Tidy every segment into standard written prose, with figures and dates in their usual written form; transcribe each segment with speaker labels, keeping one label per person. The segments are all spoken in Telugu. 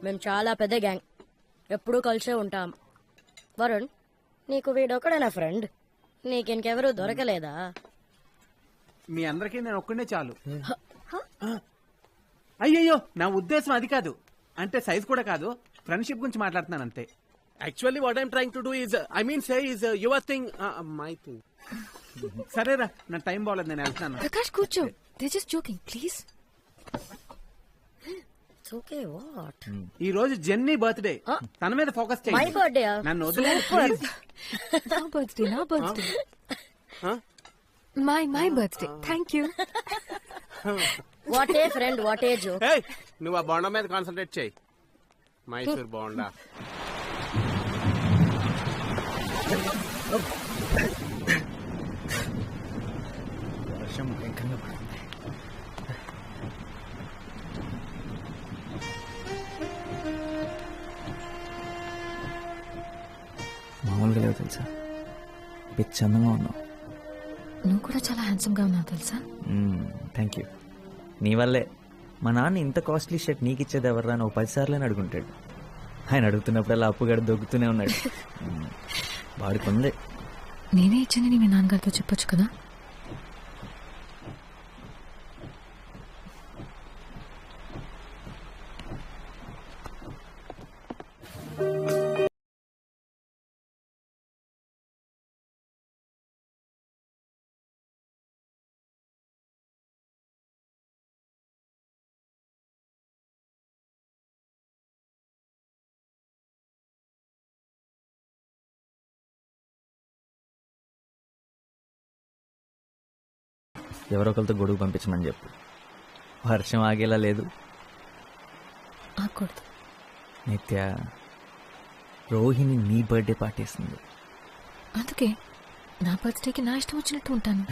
Speaker 1: మేము చాలా పెద్ద గ్యాంగ్, ఎప్పుడూ కలిసే ఉంటాం. వరుణ్, నీకు వీడొకడేనా ఫ్రెండ్? నీకింకెవరూ దొరకలేదా?
Speaker 2: మీ అందరికీ నేను ఒక్కడే చాలు. అయ్యయ్యో, నా ఉద్దేశం అది కాదు. అంటే సైజ్ కూడా కాదు, ఫ్రెండ్షిప్ గురించి మాట్లాడుతున్నాను అంతే.
Speaker 3: Actually, what I'm trying to do is, your thing, my thing.
Speaker 2: సరేరా, నా టైం బాగలేదు, నేను వెళ్తాను.
Speaker 4: ప్రకాష్ కూర్చో, they just joking please.
Speaker 1: Okay what?
Speaker 2: ఈ రోజు జెన్నీ బర్త్డే, తన మీద ఫోకస్
Speaker 1: మై
Speaker 2: చేయండి.
Speaker 1: బర్త్డే?
Speaker 2: నన్ను వదిలేయండి, please.
Speaker 4: నా birthday my birthday. Thank you.
Speaker 1: What a friend, what a joke.
Speaker 3: Hey, నువ్వు ఆ బోండా మీద కాన్సన్ట్రేట్ చేయి. మైసూర్ బోండా.
Speaker 5: వర్షం భయంకరంగా పడుతుంది. మామూలుగా లేవు తెలుసా, పిచ్చి అందంగా ఉన్నావు.
Speaker 4: నువ్వు కూడా చాలా హ్యాండ్సమ్ గా ఉన్నావు తెలుసా.
Speaker 5: Thank you. నీ వల్లే మా నాన్న ఇంత కాస్ట్లీ షర్ట్ నీకు ఇచ్చేది ఎవర్రా అని 10 సార్లు అడుగుంటాడు. ఆయన అడుగుతున్నప్పుడల్లా అప్పుగడ దొక్కుతూనే ఉన్నాడు. వాడికి ఉంది.
Speaker 4: నేనే ఇచ్చానని మీ నాన్నగారితో చెప్పొచ్చు కదా.
Speaker 5: ఎవరో ఒకరితో గొడుగు పంపించమని చెప్పు. వర్షం ఆగేలా లేదు.
Speaker 4: ఆకూడదు.
Speaker 5: నిత్య, రోహిణి నీ బర్త్డే పార్టీ ఇస్తుంది.
Speaker 4: అందుకే నా బర్త్డేకి నా ఇష్టం వచ్చినట్టు ఉంటాను.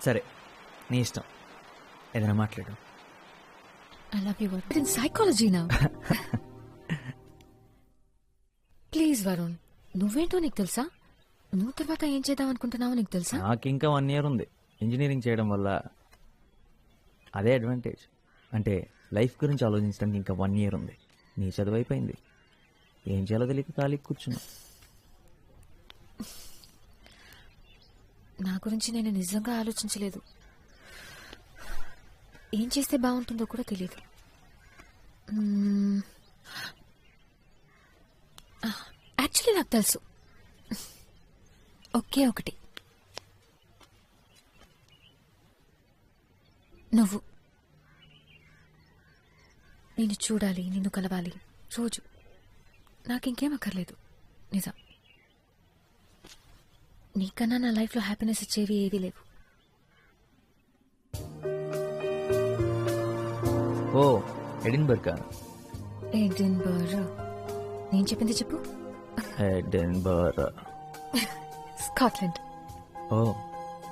Speaker 5: సరే, నీ ఇష్టం, ఏదైనా మాట్లాడు.
Speaker 4: I love you Varun. In psychology నా. ప్లీజ్ వరుణ్, నువ్వేంటో నీకు తెలుసా? నువ్వు తర్వాత ఏం చేద్దాం అనుకుంటున్నావో నీకు తెలుసా?
Speaker 5: నాకు ఇంకా 1 year ఉంది. ఇంజనీరింగ్ చేయడం వల్ల అదే అడ్వాంటేజ్. అంటే లైఫ్ గురించి ఆలోచించడానికి ఇంకా 1 year ఉంది. నీ చదువు అయిపోయింది, ఏం చేయాలో తెలియక ఖాళీ కూర్చున్నా.
Speaker 4: నా గురించి నేను నిజంగా ఆలోచించలేదు. ఏం చేస్తే బాగుంటుందో కూడా తెలియదు. యాక్చువల్లీ నాకు తెలుసు, ఒకే ఒకటి. నువ్వు. నేను చూడాలి, నిన్ను కలవాలి రోజు. నాకింకేం అక్కర్లేదు. నిజం, నీకన్నా నా లైఫ్లో హ్యాపీనెస్ ఇచ్చేవి ఏవీ లేవు.
Speaker 5: ఓ, ఎడిన్బర్గ్.
Speaker 4: ఎడిన్బర్గ్? నేను చెప్పింది చెప్పు.
Speaker 5: ఎడిన్బర్గ్.
Speaker 4: స్కాట్లాండ్.
Speaker 5: ఓ,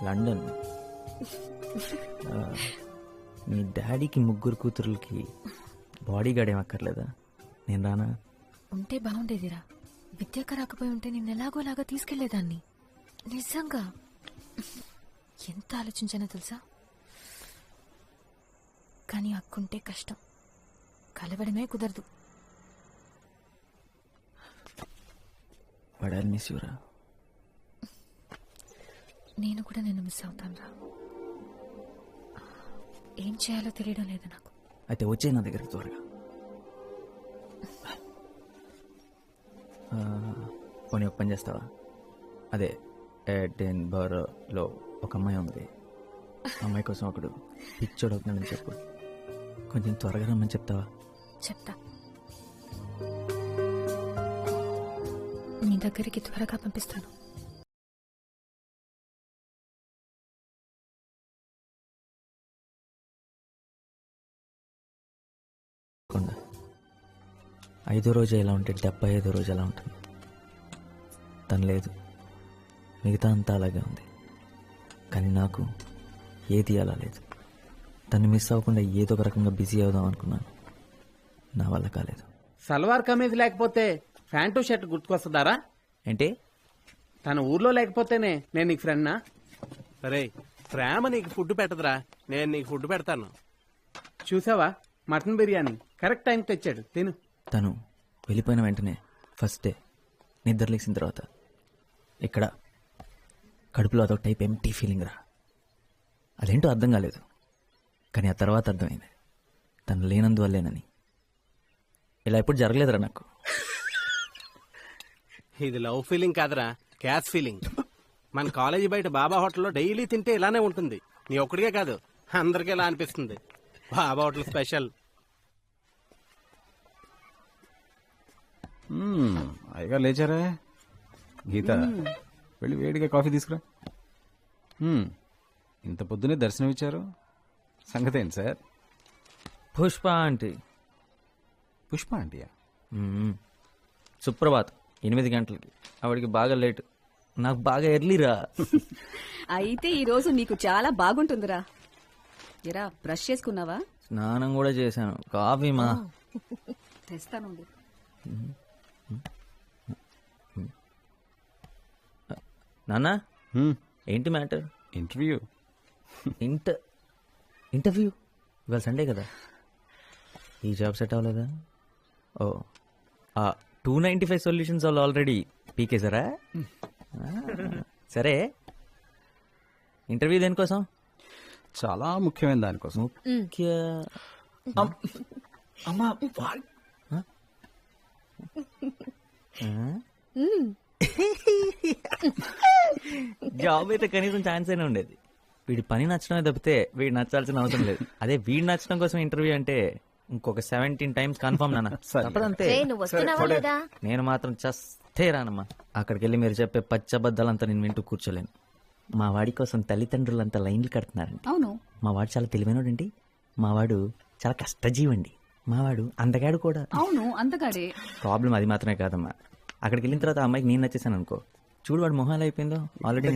Speaker 5: లండన్. మీ డాడీకి 3 కూతురులకి బాడీ గార్డ్ ఏం అక్కర్లేదా? నేను రానా?
Speaker 4: ఉంటే బాగుండేదిరా. విద్యాక రాకపోయి ఉంటే నేను ఎలాగోలాగా తీసుకెళ్లేదాన్ని. నిజంగా ఎంత ఆలోచించానో తెలుసా. కానీ అక్కుంటే కష్టం, కలవడమే కుదరదు.
Speaker 5: వాడాలి మిస్ యూరా.
Speaker 4: నేను కూడా నిన్ను మిస్ అవుతాను రా. ఏం చేయాలో తెలియడం లేదు నాకు.
Speaker 5: అయితే వచ్చే నా దగ్గరికి త్వరగా. పోనీ ఒక పని చేస్తావా? అదే ఎడిన్బర్గ్లో ఒక అమ్మాయి ఉంది. అమ్మాయి కోసం ఒకడు పిచ్చోడు అవుతున్నాడని చెప్పు. కొంచెం త్వరగా రమ్మని చెప్తావా?
Speaker 4: చెప్తా. నీ దగ్గరికి త్వరగా పంపిస్తాను.
Speaker 5: కొండ 5వ రోజు ఎలా ఉంటే 75వ రోజు ఎలా ఉంటుంది? తను లేదు, మిగతా అంతా అలాగే ఉంది. కానీ నాకు ఏది అలా లేదు. తను మిస్ అవ్వకుండా ఏదో ఒక రకంగా బిజీ అవుదాం అనుకున్నాను. నా వల్ల కాలేదు.
Speaker 2: సల్వార్ కమీజ్ లేకపోతే ప్యాంటు షర్ట్ గుర్తుకొస్తుందారా?
Speaker 5: ఏంటి?
Speaker 2: తన ఊర్లో లేకపోతేనే నేను నీకు ఫ్రెండ్నా?
Speaker 3: సరే, ప్రేమ నీకు ఫుడ్ పెట్టదురా, నేను నీకు ఫుడ్ పెడతాను.
Speaker 2: చూసావా మటన్ బిర్యానీ కరెక్ట్ టైంకి తెచ్చాడు, తిను.
Speaker 5: తను వెళ్ళిపోయిన వెంటనే ఫస్ట్ డే నిద్ర లేచిన తర్వాత ఇక్కడ కడుపులో అదొక టైప్ ఎంటీ ఫీలింగ్ రా. అదేంటో అర్థం కాలేదు, కానీ ఆ తర్వాత అర్థమైంది తను లేనందువల్లేనని. ఇలా ఎప్పుడు జరగలేదురా నాకు.
Speaker 3: ఇది లవ్ ఫీలింగ్ కాదురా, క్యాష్ ఫీలింగ్. మన కాలేజీ బయట బాబా హోటల్లో డైలీ తింటే ఇలానే ఉంటుంది. నీ ఒక్కడికే కాదు, అందరికీ ఇలా అనిపిస్తుంది. బాబా హోటల్ స్పెషల్.
Speaker 6: అయ్యగారు లేచారా? గీత, వెళ్ళి వేడిగా కాఫీ తీసుకురా. ఇంత పొద్దునే దర్శనం ఇచ్చారు, సంగతి ఏంటి సార్?
Speaker 5: పుష్ప ఆంటీ.
Speaker 6: పుష్ప ఆంటీయా?
Speaker 5: సుప్రభాత్ 8 గంటలకి, ఆవిడికి బాగా లేట్, నాకు బాగా ఎర్లీరా.
Speaker 7: అయితే ఈ రోజు నీకు చాలా బాగుంటుందిరా. ఎరా బ్రష్ చేసుకున్నావా?
Speaker 5: స్నానం కూడా చేశాను. కాఫీ మా
Speaker 7: తెస్తానుండు.
Speaker 5: నాన్న, ఏంటి మ్యాటర్?
Speaker 6: ఇంటర్వ్యూ.
Speaker 5: ఇంటర్వ్యూ ఇవాళ సండే కదా, ఈ జాబ్ సెట్ అవ్వలేదా? ఓ, 295 సొల్యూషన్స్ వాళ్ళు ఆల్రెడీ పీకేసారా? సరే, ఇంటర్వ్యూ దేనికోసం?
Speaker 6: చాలా ముఖ్యమైన దానికోసం.
Speaker 5: అమ్మా, జాబ్ అయితే కనీసం ఛాన్స్ అయినా ఉండేది. వీడి పని నచ్చడమే తప్పితే వీడు నచ్చాల్సిన అవసరం లేదు. అదే వీడు నచ్చడం కోసం ఇంటర్వ్యూ అంటే ఇంకొక 17 టైమ్స్ కన్ఫర్మ్ నాన్న. తప్పదంతే. నేను మాత్రం చస్తే రానమ్మా. అక్కడికి వెళ్ళి మీరు చెప్పే పచ్చబద్దాలంతా నేను వింటూ కూర్చోలేను. మా వాడి కోసం తల్లిదండ్రులంతా లైన్లు కడుతున్నారండి.
Speaker 7: అవును,
Speaker 5: మా వాడు చాలా తెలివైనోడండి. మా వాడు చాలా కష్టజీవండి. మా వాడు అందగాడు కూడా.
Speaker 7: అవును, అంతగాడే.
Speaker 5: ప్రాబ్లం అది మాత్రమే కాదమ్మా, అక్కడికి వెళ్ళిన తర్వాత ఆ అమ్మాయికి నేను నచ్చేసాను అనుకో, చూడు వాడు మొహం ఎలా అయిపోయిందో. Already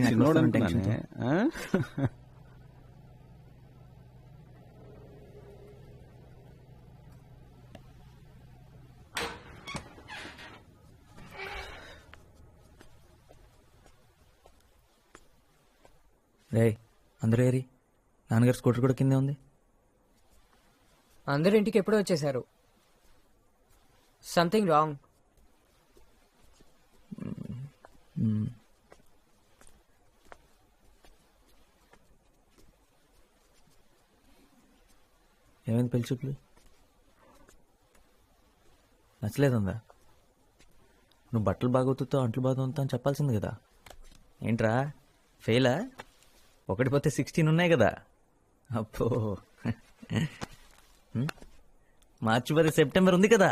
Speaker 5: tension. రే, అందరూ ఏరి, నాన్నగారు స్కూటర్ కూడా కిందే ఉంది.
Speaker 8: అందరి ఇంటికి ఎప్పుడో వచ్చేసారు. Something wrong. ఏమైంది పెళ్లి చూపులు? నచ్చలేదందా? నువ్వు బట్టలు బాగోతుతో అంట్లు బాగోతా అని చెప్పాల్సింది కదా. ఏంట్రా ఫెయిలా? 1 పోతే 16 ఉన్నాయి కదా. అప్పో, మార్చి 10 సెప్టెంబర్ ఉంది కదా.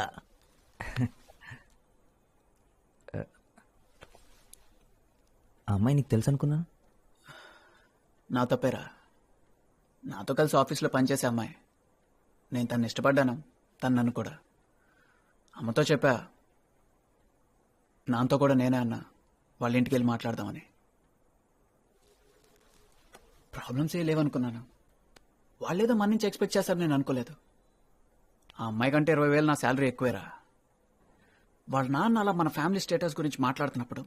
Speaker 8: ఆ అమ్మాయి నీకు తెలుసు అనుకున్నా.
Speaker 9: నా తప్పేరా, నాతో కలిసి ఆఫీస్లో పనిచేసే అమ్మాయి. నేను తను ఇష్టపడ్డాను, తను నన్ను కూడా. అమ్మతో చెప్పా, నాతో కూడా నేనే అన్నా వాళ్ళ ఇంటికి వెళ్ళి మాట్లాడదామని. ప్రాబ్లమ్స్ ఏ లేవనుకున్నాను, వాళ్ళేదో మన నుంచి ఎక్స్పెక్ట్ చేస్తారు నేను అనుకోలేదు. ఆ అమ్మాయి కంటే 20,000 నా శాలరీ ఎక్కువేరా. వాళ్ళ నాన్న అలా మన ఫ్యామిలీ స్టేటస్ గురించి మాట్లాడుతున్నప్పుడు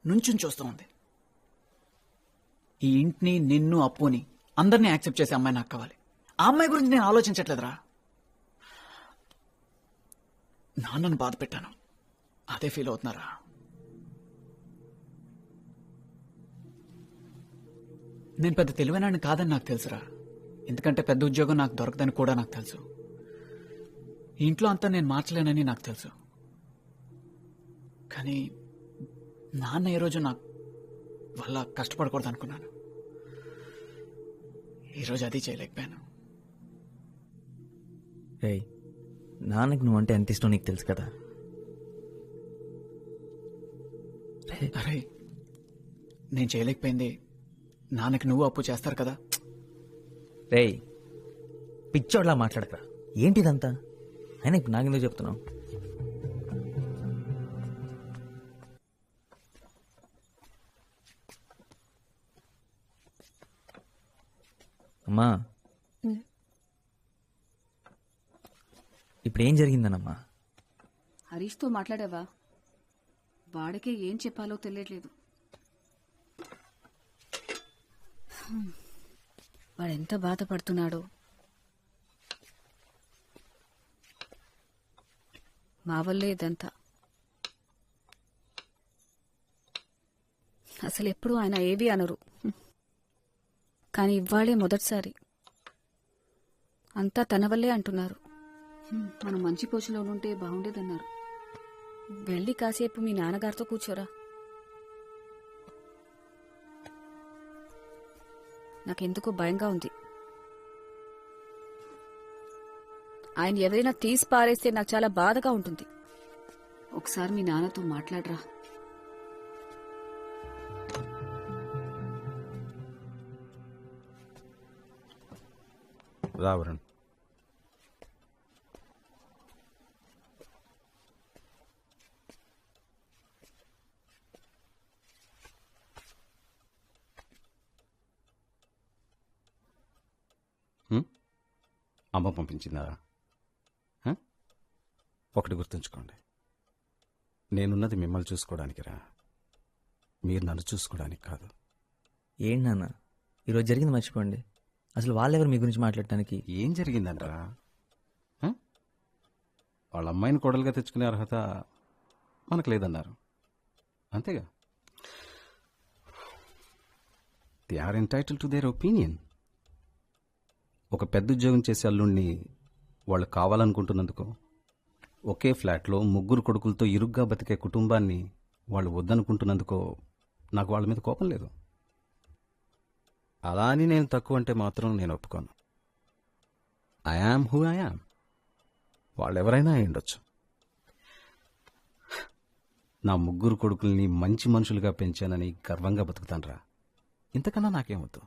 Speaker 9: నుంచుని చూస్తూ ఉంది. ఈ ఇంటిని, నిన్ను, అప్పుని, అందరినీ యాక్సెప్ట్ చేసే అమ్మాయి నాకు కావాలి. ఆ అమ్మాయి గురించి నేను ఆలోచించట్లేదురా. నాన్నను బాధ పెట్టాను, అదే ఫీల్ అవుతున్నారా. నేను పెద్ద తెలివైనాన్ని కాదని నాకు తెలుసురా, ఎందుకంటే పెద్ద ఉద్యోగం నాకు దొరకదని కూడా నాకు తెలుసు. ఈ ఇంట్లో అంతా నేను మార్చలేనని నాకు తెలుసు. కానీ నాన్న ఏ రోజు నాకు వల్ల కష్టపడకూడదు అనుకున్నాను. ఈరోజు అది చేయలేకపోయాను.
Speaker 5: రేయ్, నాన్నకి నువ్వంటే ఎంత ఇష్టం నీకు తెలుసు కదా.
Speaker 9: అరే, నేను చేయలేకపోయింది నాన్నకి నువ్వు అప్పు చేస్తారు కదా.
Speaker 5: రేయ్, పిచ్చోడ్లా మాట్లాడకరా. ఏంటిదంతా? అయినా ఇప్పుడు నాకెందుకు చెప్తున్నావు? అమ్మా, ఇప్పుడు ఏం జరిగిందనమ్మా?
Speaker 7: హరీష్తో మాట్లాడావా? వాడికే ఏం చెప్పాలో తెలియట్లేదు. వాడెంత బాధపడుతున్నాడో. మా వల్లే ఇదంతా. అసలు ఎప్పుడు ఆయన ఏవి అనరు, కానీ ఇవాళే మొదటిసారి అంతా తన వల్లే అంటున్నారు. మనం మంచి పొజిషన్లో ఉంటే బాగుండేదన్నారు. వెళ్ళి కాసేపు మీ నాన్నగారితో కూర్చోరా. నాకెందుకో భయంగా ఉంది. ఆయన ఎవరైనా తీసి పారేస్తే నాకు చాలా బాధగా ఉంటుంది. ఒకసారి మీ నాన్నతో మాట్లాడరా.
Speaker 6: రావరణ్, అమ్మ పంపించిందా? ఒకటి గుర్తుంచుకోండి, నేనున్నది మిమ్మల్ని చూసుకోవడానికి రా, మీరు నన్ను చూసుకోవడానికి కాదు.
Speaker 8: ఏంటి నాన్న ఈరోజు జరిగింది మర్చిపోండి. అసలు వాళ్ళెవరు మీ గురించి మాట్లాడటానికి?
Speaker 6: ఏం జరిగిందంటరా? వాళ్ళ అమ్మాయిని కోడలుగా తెచ్చుకునే అర్హత మనకు లేదన్నారు, అంతేగా. They are entitled to their opinion. ఒక పెద్ద ఉద్యోగం చేసే అల్లుణ్ణి వాళ్ళు కావాలనుకుంటున్నందుకో, ఒకే ఫ్లాట్లో 3 కొడుకులతో ఇరుగ్గా బతికే కుటుంబాన్ని వాళ్ళు వద్దనుకుంటున్నందుకో నాకు వాళ్ళ మీద కోపం లేదు. అలా అని నేను తక్కువ అంటే మాత్రం నేను ఒప్పుకోను. I am who I am. వాళ్ళెవరైనా అయి ఉండొచ్చు. నా 3 కొడుకుల్ని మంచి మనుషులుగా పెంచానని గర్వంగా బతుకుతానరా. ఇంతకన్నా నాకేమవుతూ.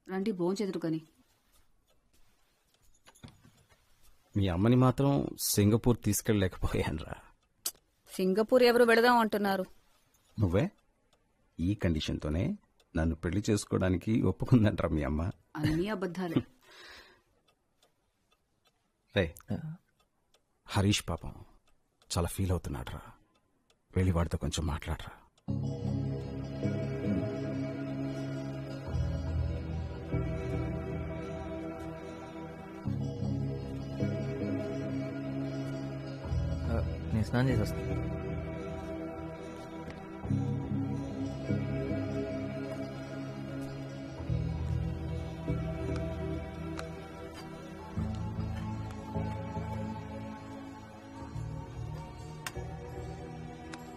Speaker 7: రండి భోంచెదురు కాని.
Speaker 6: మీ అమ్మని మాత్రం సింగపూర్ తీసుకెళ్ళలేకపోయానురా.
Speaker 7: సింగపూర్ ఎవరు వెళదాం అంటున్నారు?
Speaker 6: నువ్వే ఈ కండిషన్తోనే నన్ను పెళ్లి చేసుకోవడానికి ఒప్పుకుందంటరా మీ అమ్మ.
Speaker 7: అన్నీ అబద్ధాలే.
Speaker 6: రే, హరీష్ పాపం చాలా ఫీల్ అవుతున్నాడురా. వెళ్ళి వాడితో కొంచెం మాట్లాడరా.
Speaker 8: నేను స్నానం చేసి వస్తాను.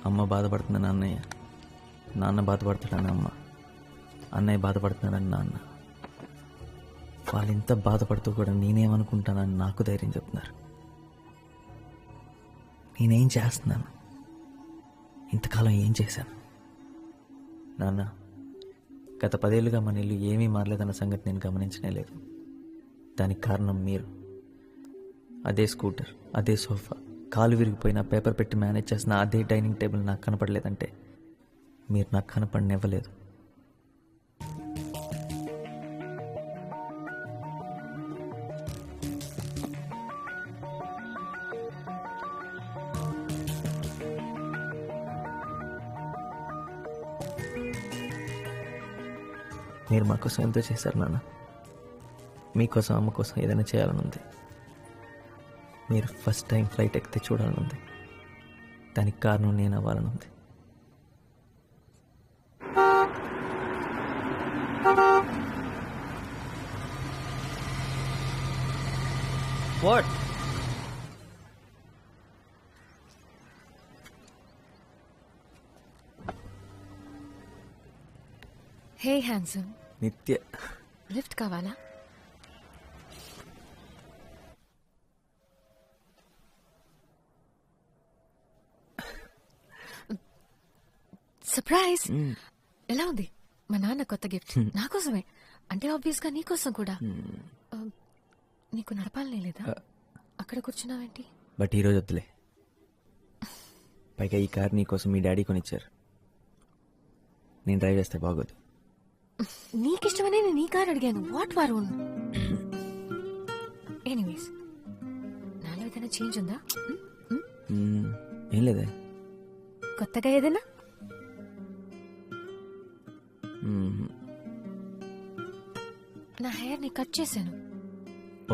Speaker 8: అమ్మ బాధపడుతుందని అన్నయ్య, నాన్న బాధపడుతున్నాడని అమ్మ, అన్నయ్య బాధపడుతున్నాడని నాన్న. వాళ్ళు ఇంత బాధపడుతూ కూడా నేనేమనుకుంటానని నాకు ధైర్యం చెప్తున్నారు. నేనేం చేస్తున్నాను? ఇంతకాలం ఏం చేశాను? నాన్న, గత 10 ఏళ్ళుగా మన ఇల్లు ఏమీ మారలేదన్న సంగతి నేను గమనించనే లేదు. దానికి కారణం మీరు. అదే స్కూటర్, అదే సోఫా, కాలు విరిగిపోయిన పేపర్ పెట్టి మేనేజ్ చేసిన అదే డైనింగ్ టేబుల్ నాకు కనపడలేదంటే మీరు నాకు కనపడనివ్వలేదు. మీరు మా కోసం ఎంతో చేశారు నాన్న. మీకోసం అమ్మ కోసం ఏదైనా చేయాలని ఉంది. మీరు ఫస్ట్ టైం ఫ్లైట్ ఎక్కితే చూడాలని ఉంది. దానికి కారణం నేను అవ్వాలని ఉంది. వాట్?
Speaker 4: హే హ్యాండ్సమ్,
Speaker 8: నిత్య
Speaker 4: లిఫ్ట్ కావాలా? సర్ప్రైజ్! ఎలా ఉంది? మా నాన్న కొత్త గిఫ్ట్ నాకోసమే. అంటే ఆబ్వియస్ గా నీకోసం కూడా. నీకు నడపాలనే లేదా? అక్కడ కూర్చున్నావేంటి?
Speaker 8: బట్ ఈరోజు వద్దులే. పైగా ఈ కార్ నీకోసం మీ డాడీ కొనిచ్చారు. నేను డ్రైవ్ చేస్తే బాగోదు.
Speaker 4: నీకిష్టమనే నేను ఈ కార్ అడిగాను. వాట్ వరుణ్? ఎనీవేస్, నాలో ఏదైనా చేంజ్ ఉందా?
Speaker 8: ఏం లేదే.
Speaker 4: కొత్తగా ఏదైనా? నా హెయిర్ ని కట్ చేశాను.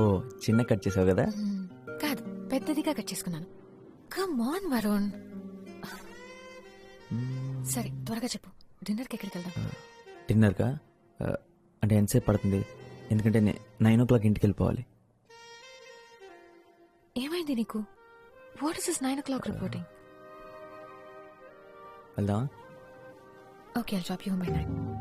Speaker 8: ఓ చిన్న కట్ చేసావు కదా.
Speaker 4: కాదు, పెద్దదిగా కట్ చేసుకున్నాను. Come on Varun. సరే త్వరగా చెప్పు, డిన్నర్కి ఎక్కడికి వెళ్దాం?
Speaker 8: డిన్నర్కా? అంటే ఎంతసేపు పడుతుంది? ఎందుకంటే 9 o'clock ఇంటికి వెళ్ళిపోవాలి.
Speaker 4: ఏమైంది నీకు? What is this 9 o'clock reporting?
Speaker 8: వెళ్దామా?
Speaker 4: Okay, I'll drop you home by 9.